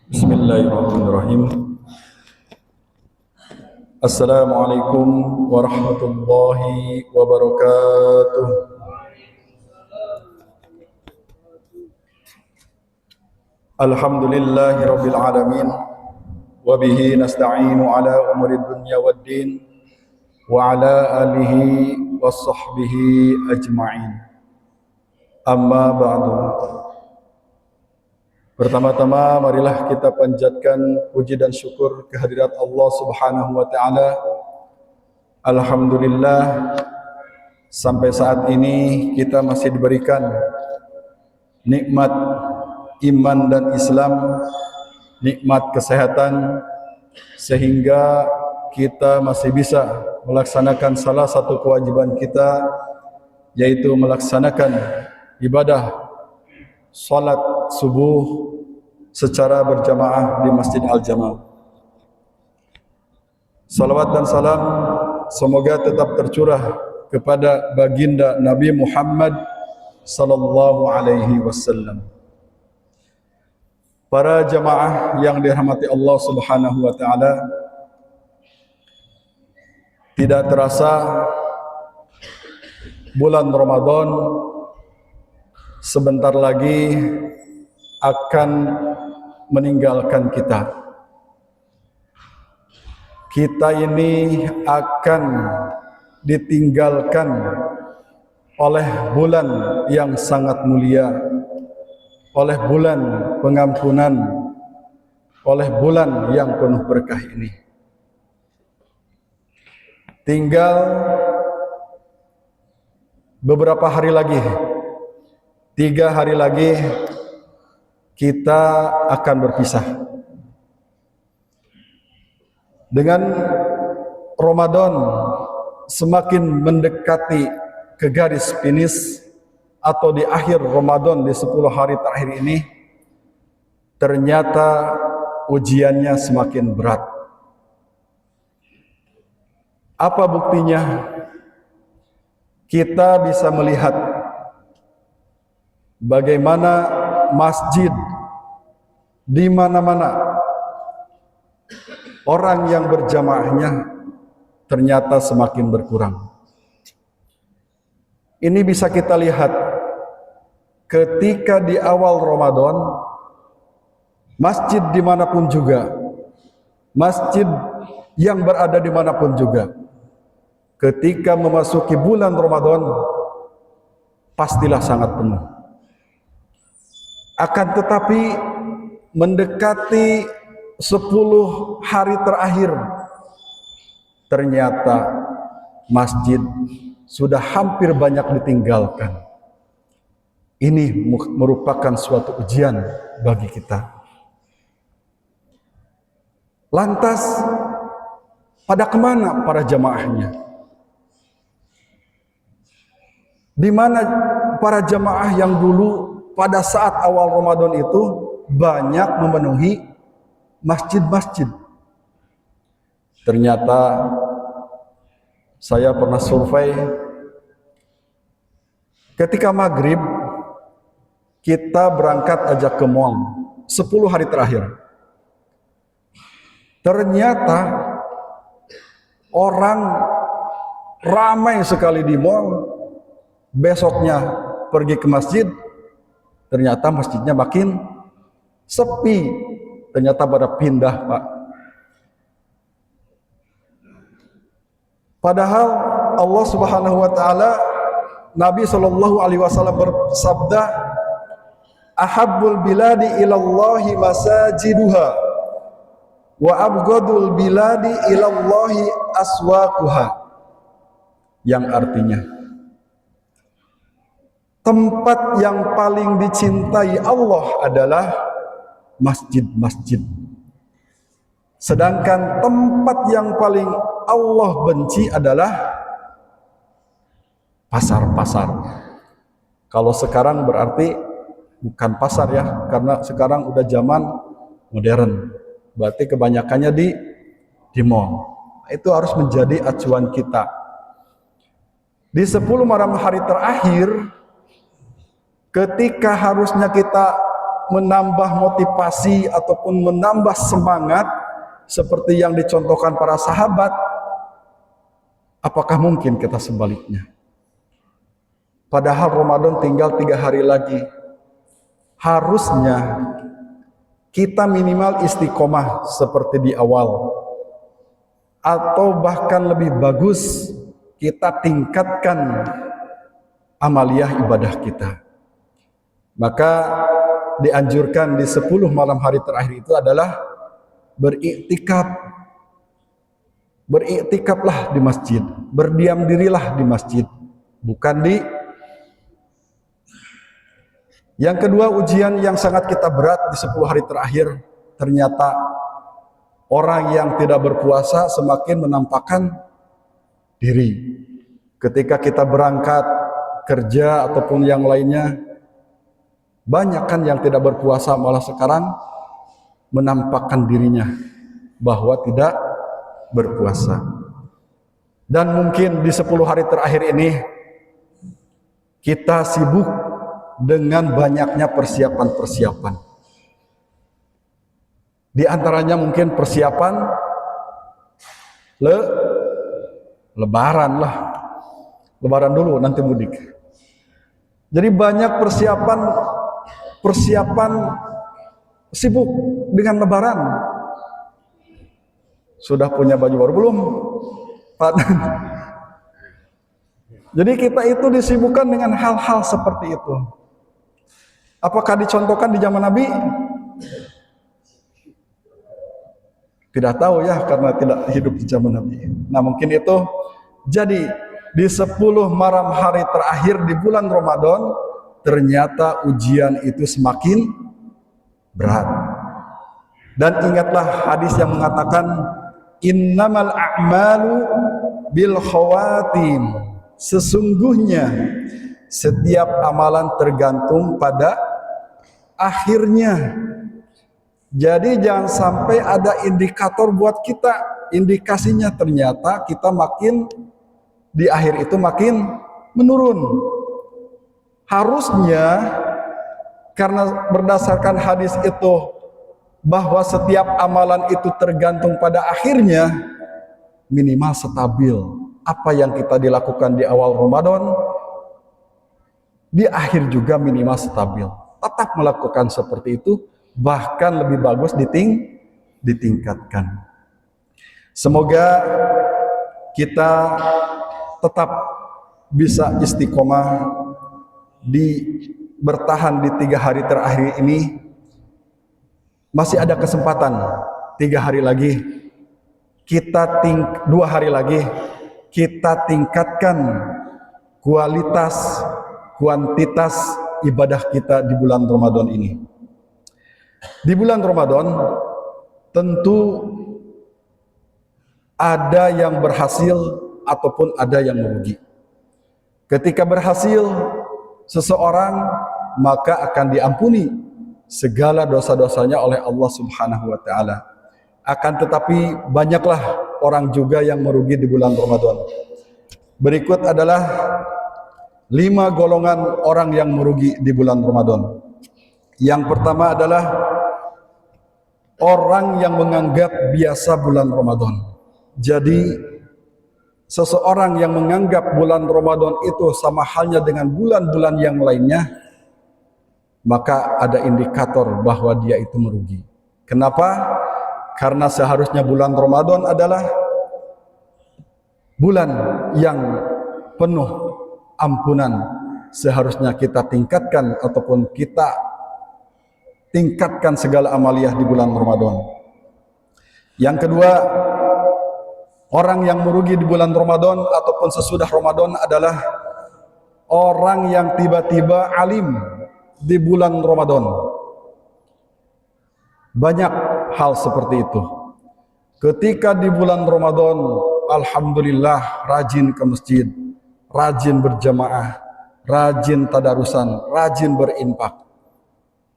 Bismillahirrahmanirrahim. Assalamualaikum warahmatullahi wabarakatuh. Alhamdulillahi rabbil alamin. Wabihi nasta'inu ala umuri dunya waddin. Wa ala alihi wa sahbihi ajma'in. Amma ba'du. Pertama-tama marilah kita panjatkan puji dan syukur kehadirat Allah Subhanahu wa taala. Alhamdulillah sampai saat ini kita masih diberikan nikmat iman dan Islam, nikmat kesehatan, sehingga kita masih bisa melaksanakan salah satu kewajiban kita, yaitu melaksanakan ibadah salat subuh secara berjamaah di Masjid Al-Jamal. Salawat dan salam semoga tetap tercurah kepada baginda Nabi Muhammad sallallahu alaihi wasallam. Para jamaah yang dirahmati Allah Subhanahu wa taala, tidak terasa bulan Ramadan sebentar lagi akan meninggalkan kita. Kita ini akan ditinggalkan oleh bulan yang sangat mulia, oleh bulan pengampunan, oleh bulan yang penuh berkah ini. Tinggal beberapa hari lagi, 3 hari lagi kita akan berpisah. Dengan Ramadan semakin mendekati ke garis finish atau di akhir Ramadan di 10 hari terakhir ini, ternyata ujiannya semakin berat. Apa buktinya? Kita bisa melihat bagaimana masjid di mana-mana orang yang berjamaahnya ternyata semakin berkurang. Ini bisa kita lihat ketika di awal Ramadan, masjid dimanapun juga, masjid yang berada dimanapun juga, ketika memasuki bulan Ramadan pastilah sangat penuh. Akan tetapi mendekati 10 hari terakhir, ternyata masjid sudah hampir banyak ditinggalkan. Ini merupakan suatu ujian bagi kita. Lantas, pada kemana para jamaahnya? Di mana para jamaah yang dulu pada saat awal Ramadan itu banyak memenuhi masjid-masjid? Ternyata saya pernah survei, ketika maghrib kita berangkat aja ke mall 10 hari terakhir. Ternyata orang ramai sekali di mall. Besoknya pergi ke masjid, ternyata masjidnya makin sepi. Ternyata pada pindah, Pak. Padahal Allah Subhanahu wa taala, Nabi sallallahu alaihi wasallam bersabda, "Ahabbul biladi ilallahi masajiduha wa abghadul biladi ilallahi aswaquha." Yang artinya, tempat yang paling dicintai Allah adalah masjid-masjid. Sedangkan tempat yang paling Allah benci adalah pasar-pasar. Kalau sekarang berarti bukan pasar ya, karena sekarang udah zaman modern. Berarti kebanyakannya di mall. Itu harus menjadi acuan kita. Di 10 malam hari terakhir, ketika harusnya kita menambah motivasi ataupun menambah semangat seperti yang dicontohkan para sahabat, apakah mungkin kita sebaliknya? Padahal Ramadan tinggal 3 hari lagi. Harusnya kita minimal istiqomah seperti di awal, atau bahkan lebih bagus kita tingkatkan amaliyah ibadah kita. Maka dianjurkan di 10 malam hari terakhir itu adalah beriktikaf. Beriktikaflah di masjid, berdiam dirilah di masjid, bukan di. Yang kedua, ujian yang sangat kita berat di 10 hari terakhir, ternyata orang yang tidak berpuasa semakin menampakkan diri. Ketika kita berangkat kerja ataupun yang lainnya, banyak kan yang tidak berpuasa malah sekarang menampakkan dirinya bahwa tidak berpuasa. Dan mungkin di 10 hari terakhir ini kita sibuk dengan banyaknya persiapan-persiapan. Di antaranya mungkin persiapan lebaran lah. Lebaran dulu nanti mudik. Jadi banyak persiapan sibuk dengan lebaran. Sudah punya baju baru belum? Jadi kita itu disibukkan dengan hal-hal seperti itu. Apakah dicontohkan di zaman Nabi? Tidak tahu ya, karena tidak hidup di zaman Nabi. Nah mungkin itu. Jadi di 10 malam hari terakhir di bulan Ramadan, ternyata ujian itu semakin berat. Dan ingatlah hadis yang mengatakan innamal a'malu bil khawatim. Sesungguhnya setiap amalan tergantung pada akhirnya. Jadi jangan sampai ada indikator buat kita, indikasinya ternyata kita makin di akhir itu makin menurun. Harusnya karena berdasarkan hadis itu bahwa setiap amalan itu tergantung pada akhirnya, minimal stabil. Apa yang kita dilakukan di awal Ramadan, di akhir juga minimal stabil. Tetap melakukan seperti itu, bahkan lebih bagus ditingkatkan. Semoga kita tetap bisa istiqomah bertahan di 3 hari terakhir ini. Masih ada kesempatan 3 hari lagi, 2 hari lagi kita tingkatkan kualitas, kuantitas ibadah kita di bulan Ramadan ini. Di bulan Ramadan tentu ada yang berhasil ataupun ada yang merugi. Ketika berhasil seseorang, maka akan diampuni segala dosa-dosanya oleh Allah Subhanahu wa taala. Akan tetapi banyaklah orang juga yang merugi di bulan Ramadan. Berikut adalah 5 golongan orang yang merugi di bulan Ramadan. Yang pertama adalah orang yang menganggap biasa bulan Ramadan. Jadi seseorang yang menganggap bulan Ramadan itu sama halnya dengan bulan-bulan yang lainnya, maka ada indikator bahwa dia itu merugi. Kenapa? Karena seharusnya bulan Ramadan adalah bulan yang penuh ampunan. Seharusnya kita tingkatkan ataupun kita tingkatkan segala amaliyah di bulan Ramadan. Yang kedua, orang yang merugi di bulan Ramadan ataupun sesudah Ramadan adalah orang yang tiba-tiba alim di bulan Ramadan. Banyak hal seperti itu. Ketika di bulan Ramadan, alhamdulillah rajin ke masjid, rajin berjamaah, rajin tadarusan, rajin berinfak.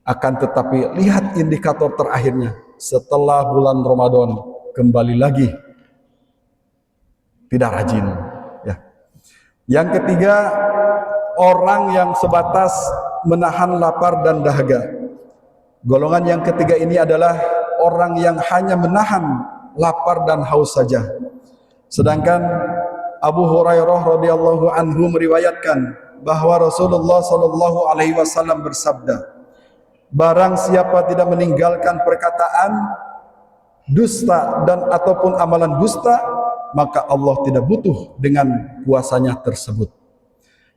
Akan tetapi lihat indikator terakhirnya, setelah bulan Ramadan kembali lagi tidak rajin, ya. Yang ketiga, orang yang sebatas menahan lapar dan dahaga. Golongan yang ketiga ini adalah orang yang hanya menahan lapar dan haus saja. Sedangkan Abu Hurairah radhiyallahu anhu meriwayatkan bahwa Rasulullah sallallahu alaihi wasallam bersabda, barang siapa tidak meninggalkan perkataan dusta dan ataupun amalan dusta, maka Allah tidak butuh dengan puasanya tersebut.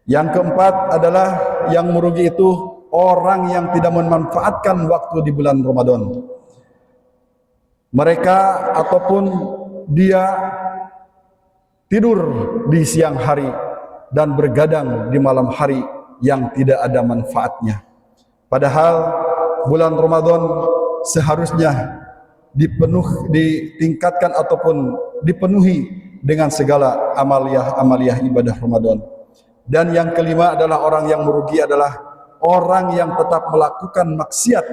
Yang keempat adalah yang merugi itu orang yang tidak memanfaatkan waktu di bulan Ramadan. Mereka ataupun dia tidur di siang hari dan bergadang di malam hari yang tidak ada manfaatnya. Padahal bulan Ramadan seharusnya ditingkatkan ataupun dipenuhi dengan segala amaliyah ibadah Ramadan. Dan yang kelima adalah orang yang merugi adalah orang yang tetap melakukan maksiat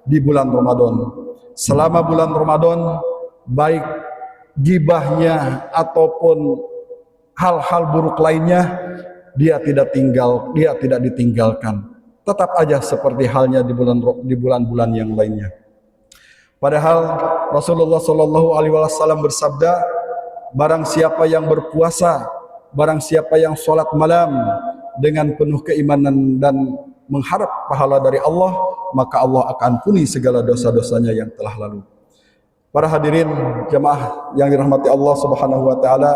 di bulan Ramadan. Selama bulan Ramadan, baik gibahnya ataupun hal-hal buruk lainnya, dia tidak ditinggalkan. Tetap aja seperti halnya di bulan-bulan yang lainnya. Padahal Rasulullah Shallallahu Alaihi Wasallam bersabda, barang siapa yang berpuasa, barang siapa yang sholat malam dengan penuh keimanan dan mengharap pahala dari Allah, maka Allah akan ampuni segala dosa-dosanya yang telah lalu. Para hadirin jemaah yang dirahmati Allah Subhanahu wa taala,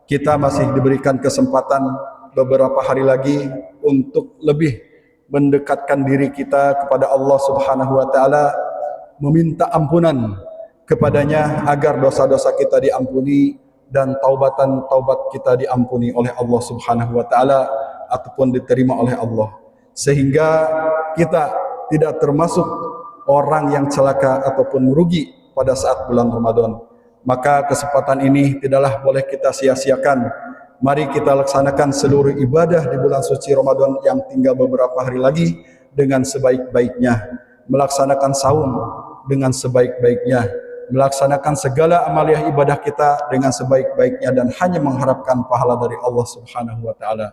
kita masih diberikan kesempatan beberapa hari lagi untuk lebih mendekatkan diri kita kepada Allah Subhanahu wa taala, meminta ampunan kepadanya agar dosa-dosa kita diampuni dan taubat kita diampuni oleh Allah Subhanahu wa taala ataupun diterima oleh Allah, sehingga kita tidak termasuk orang yang celaka ataupun merugi pada saat bulan Ramadan. Maka kesempatan ini tidaklah boleh kita sia-siakan. Mari kita laksanakan seluruh ibadah di bulan suci Ramadan yang tinggal beberapa hari lagi dengan sebaik-baiknya, melaksanakan saum dengan sebaik-baiknya, melaksanakan segala amaliyah ibadah kita dengan sebaik-baiknya, dan hanya mengharapkan pahala dari Allah Subhanahu wa taala.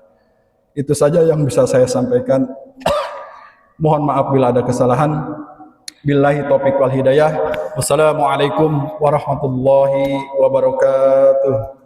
Itu saja yang bisa saya sampaikan. Mohon maaf bila ada kesalahan. Billahi taufiq wal hidayah. Wassalamualaikum warahmatullahi wabarakatuh.